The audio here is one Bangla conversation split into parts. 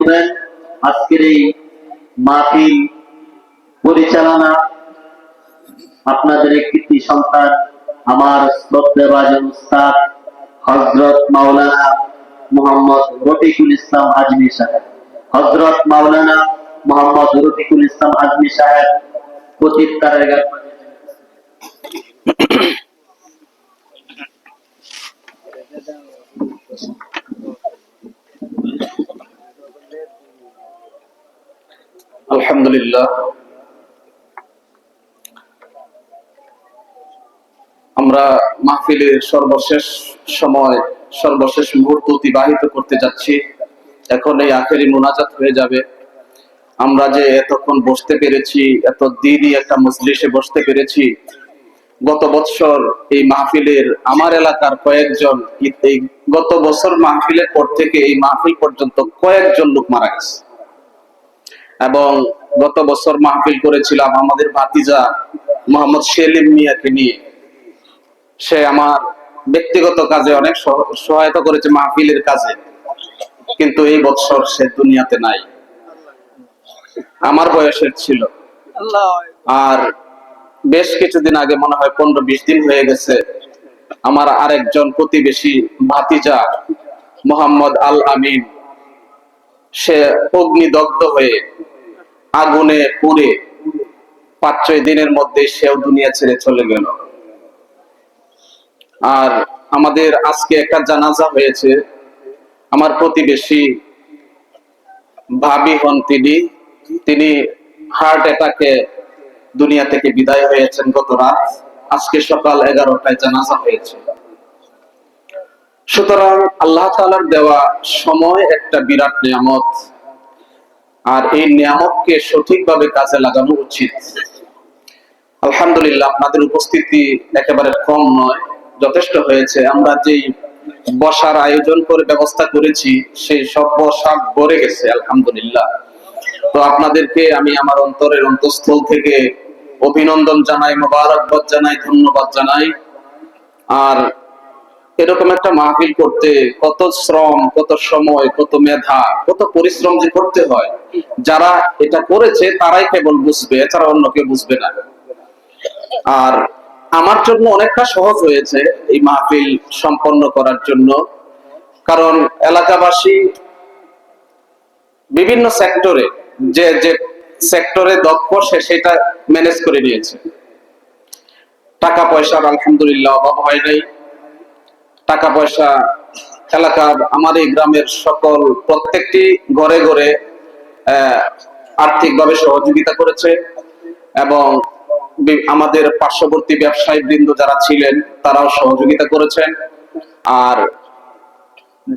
আজকের এই মাহফিল পরিচালনা আপনাদের কৃতি সন্তান আমার শ্রদ্ধেয়ভাজন উস্তাদ হযরত মাওলানা মোহাম্মদ রফিকুল ইসলাম আজমি সাহেব। হযরত মাওলানা মোহাম্মদ রফিকুল ইসলাম আজমি সাহেব পতিত কারাগার। আলহামদুলিল্লাহ, আমরা মাহফিলের সর্বশেষ সময় সর্বশেষ মুহূর্ত অতিবাহিত করতে যাচ্ছি। এখন এই আখেরি মোনাজাত হয়ে যাবে। আমরা যে এতক্ষণ বসতে পেরেছি, এত দিনই একটা মজলিসে বসতে পেরেছি, গত বছর এই মাহফিলের আমার এলাকার কয়েকজন, এই গত বছর মাহফিলের পর থেকে এই মাহফিল পর্যন্ত কয়েকজন লোক মারা গেছে। এবং গত বছর মাহফিল করেছিলাম আমাদের ভাতিজা মোহাম্মদ সেলিম মিয়াকে নিয়ে। সে আমার ব্যক্তিগত কাজে অনেক সহায়তা করেছে মাহফিলের কাজে, কিন্তু এই বছর সে দুনিয়াতে নাই। আমার বয়সের ছিল। আর বেশ কিছুদিন আগে, মনে হয় 15-20 দিন হয়ে গেছে, আমার আরেকজন প্রতিবেশী ভাতিজা মোহাম্মদ আল আমিন, সে অগ্নিদগ্ধ হয়ে আগুনে পুড়ে 5-6 দিনের মধ্যে সেও দুনিয়া ছেড়ে চলে গেল। আর আমাদের আজকে একটা জানাজা হয়েছে। আমার প্রতিবেশী ভাবি হন তিনি হার্ট অ্যাটাকে দুনিয়া থেকে বিদায় হয়েছেন গত রাত। আজকে সকাল 11টায় জানাজা হয়েছে। সুতরাং আল্লাহ তাআলার দেওয়া সময় একটা বিরাট নিয়ামত, আর এই নিয়ামতকে সঠিকভাবে কাজে লাগানো উচিত। আলহামদুলিল্লাহ, আপনাদের উপস্থিতি একেবারে কম নয়, যথেষ্ট হয়েছে। আমরা যেই বসার আয়োজন করে ব্যবস্থা করেছি, সেই সব বসা ভরে গেছে আলহামদুলিল্লাহ। তো আপনাদেরকে আমি আমার অন্তরের অন্তঃস্থল থেকে অভিনন্দন জানাই, মোবারকবাদ জানাই, ধন্যবাদ জানাই। আর এরকম একটা মাহফিল করতে কত শ্রম, কত সময়, কত মেধা, কত পরিশ্রম যে করতে হয়, যারা এটা করেছে তারাই কেবল বুঝবে, এছাড়া অন্য কেউ বুঝবে না। আর আমার জন্য অনেকটা সহজ হয়েছে এই মাহফিল সম্পন্ন করার জন্য, কারণ এলাকাবাসী বিভিন্ন সেক্টরে যে যে সেক্টরে দক্ষ সে সেটা ম্যানেজ করে নিয়েছে। টাকা পয়সার আলহামদুলিল্লাহ অভাব হয় নাই। টাকা পয়সা এলাকার, আমার এই গ্রামের সকল প্রত্যেকটি ঘরে ঘরে আর্থিকভাবে সহযোগিতা করেছে, এবং আমাদের পার্শ্ববর্তী ব্যবসায়ী বৃন্দ যারা ছিলেন তারাও সহযোগিতা করেছেন। আর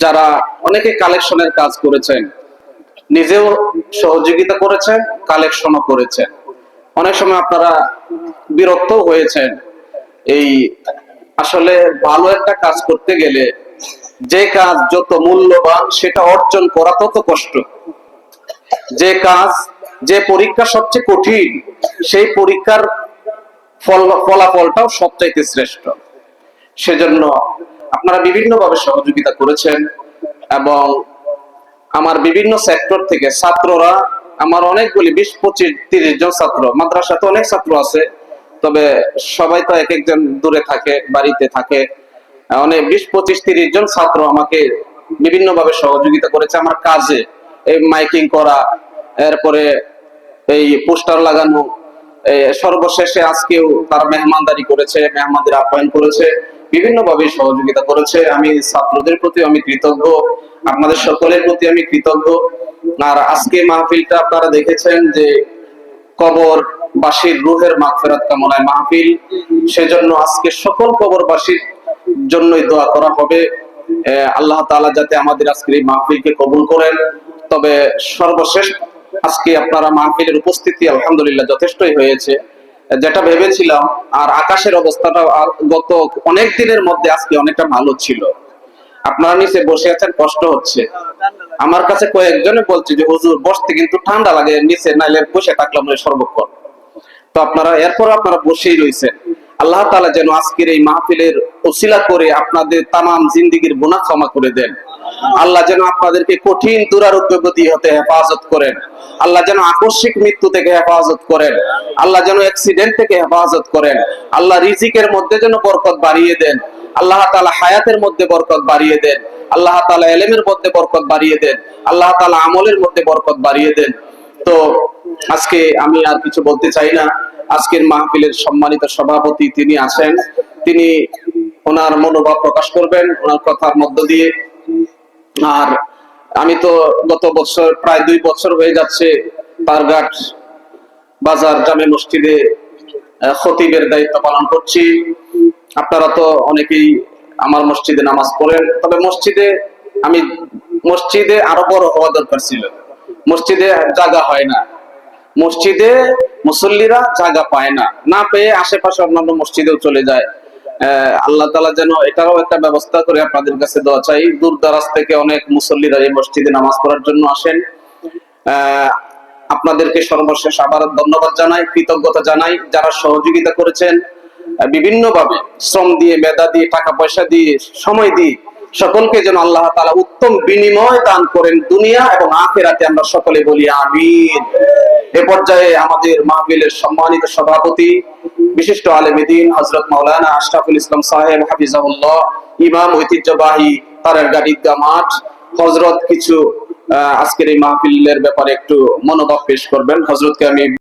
যারা অনেকে কালেকশনের কাজ করেছেন, নিজেও সহযোগিতা করেছেন, কালেকশনও করেছেন। অনেক সময় আপনারা বিরক্ত হয়েছেন। এই আসলে ভালো একটা কাজ করতে গেলে যে কাজ যত মূল্যবান সেটা অর্জন করা তত কষ্ট। যে কাজ, যে পরীক্ষা সবচেয়ে কঠিন, সেই পরীক্ষার ফলাফলটাও সবচাইতে শ্রেষ্ঠ। সেজন্য আপনারা বিভিন্নভাবে সহযোগিতা করেছেন, এবং আমার বিভিন্ন সেক্টর থেকে ছাত্ররা, আমার অনেকগুলি 20-25-30 জন ছাত্র, মাদ্রাসাতে অনেক ছাত্র আছে, তবে সবাই তো এক একজন দূরে থাকে, বাড়িতে থাকে। অনেক 20-25-30 জন ছাত্র আমাকে বিভিন্নভাবে সহযোগিতা করেছে আমার কাজে। এই মাইকিং করা, এরপরে এই পোস্টার লাগানো, সর্বশেষে আজকেও তারা মেহমানদারি করেছে, মেহমানদের আপ্যায়ন করেছে, বিভিন্নভাবে সহযোগিতা করেছে। আমি ছাত্রদের প্রতি আমি কৃতজ্ঞ, আপনাদের সকলের প্রতি আমি কৃতজ্ঞ। আর আজকে মাহফিলটা আপনারা দেখেছেন যে কবরবাসীর রূহের মাগফিরাত কামনায় মাহফিল, সেজন্য আজকে সকল কবরবাসীর জন্যই দোয়া করা হবে। আল্লাহ তাআলা যাতে আমাদের আজকের এই মাহফিলকে কবুল করেন। তবে সর্বশেষ আজকে আপনারা মাহফিলের উপস্থিতি আলহামদুলিল্লাহ যথেষ্টই হয়েছে, যেটা ভেবেছিলাম। আর আকাশের অবস্থাটা গত অনেক দিনের মধ্যে আজকে অনেকটা ভালো ছিল। আপনারা নিচে বসে আছেন, কষ্ট হচ্ছে। আমার কাছে কয়েকজনে বলছে যে হুজুর বসতে কিন্তু ঠান্ডা লাগে, নিচে নাইলে বসে থাকলাম সর্বক্ষণ। তো আপনারা এরপর আপনারা বসেই রয়েছেন। আল্লাহ তাআলা যেন আজকের এই মাহফিলের ওসিলা করে আপনাদের তামাম জিন্দেগীর গুনাহ ক্ষমা করে দেন। আল্লাহ যেন আপনাদেরকে কঠিন দুরারোগ্য ব্যাধি হতে হেফাজত করেন, আল্লাহ যেন আকস্মিক মৃত্যু থেকে হেফাজত করেন, আল্লাহ যেন অ্যাক্সিডেন্ট থেকে হেফাজত করেন, আল্লাহ রিজিকের মধ্যে যেন বরকত বাড়িয়ে দেন, আল্লাহ তাআলা হায়াতের মধ্যে বরকত বাড়িয়ে দেন, আল্লাহ তাআলা ইলমের মধ্যে বরকত বাড়িয়ে দেন, আল্লাহ তাআলা আমলের মধ্যে বরকত বাড়িয়ে দেন। তো আজকে আমি আর কিছু বলতে চাই না। আজকের মাহফিলের সম্মানিত সভাপতি তিনি আছেন, তিনি ওনার মনোভাব প্রকাশ করবেন ওনার কথার মধ্য দিয়ে। আর আমি তো গত বছর প্রায় 2 বছর হয়ে যাচ্ছে তারঘাট বাজার জামে মসজিদে খতিবের দায়িত্ব পালন করছি। আপনারা তো অনেকেই আমার মসজিদে নামাজ পড়েন, তবে মসজিদে আরো বড় হওয়া দরকার ছিল। মসজিদে জায়গা হয় না, মসজিদে মুসল্লিরা জায়গা পায় না, না পেয়ে আশেপাশে অন্যান্য মসজিদেও চলে যায়। আল্লাহ তাআলা যেন এটারও একটা ব্যবস্থা করে, আপনাদের কাছে দোয়া চাই। দূর দারাজ থেকে অনেক মুসল্লিরা এই মসজিদে নামাজ পড়ার জন্য আসেন। আপনাদেরকে সর্বশেষ আবার ধন্যবাদ জানাই, কৃতজ্ঞতা জানাই যারা সহযোগিতা করেছেন বিভিন্ন ভাবে, শ্রম দিয়ে, মেধা দিয়ে, টাকা পয়সা দিয়ে, সময় দিয়ে। সকলকে যেন আল্লাহ তাআলা উত্তম বিনিময় দান করেন দুনিয়া এবং আখিরাতে, আমরা সকলে বলি আমিন। এ পর্যায়ে আমাদের মাহফিলের সম্মানিত সভাপতি বিশিষ্ট আলেমে দ্বীন হযরত মাওলানা আশরাফুল ইসলাম সাহেব হাফিজাহুল্লাহ, ইমাম ঐতিহ্যবাহী তারেরঘাট ঈদগাহ মাঠ, হযরত কিছু আজকের এই মাহফিলের ব্যাপারে একটু মনোভাব পেশ করবেন। হযরতকে আমি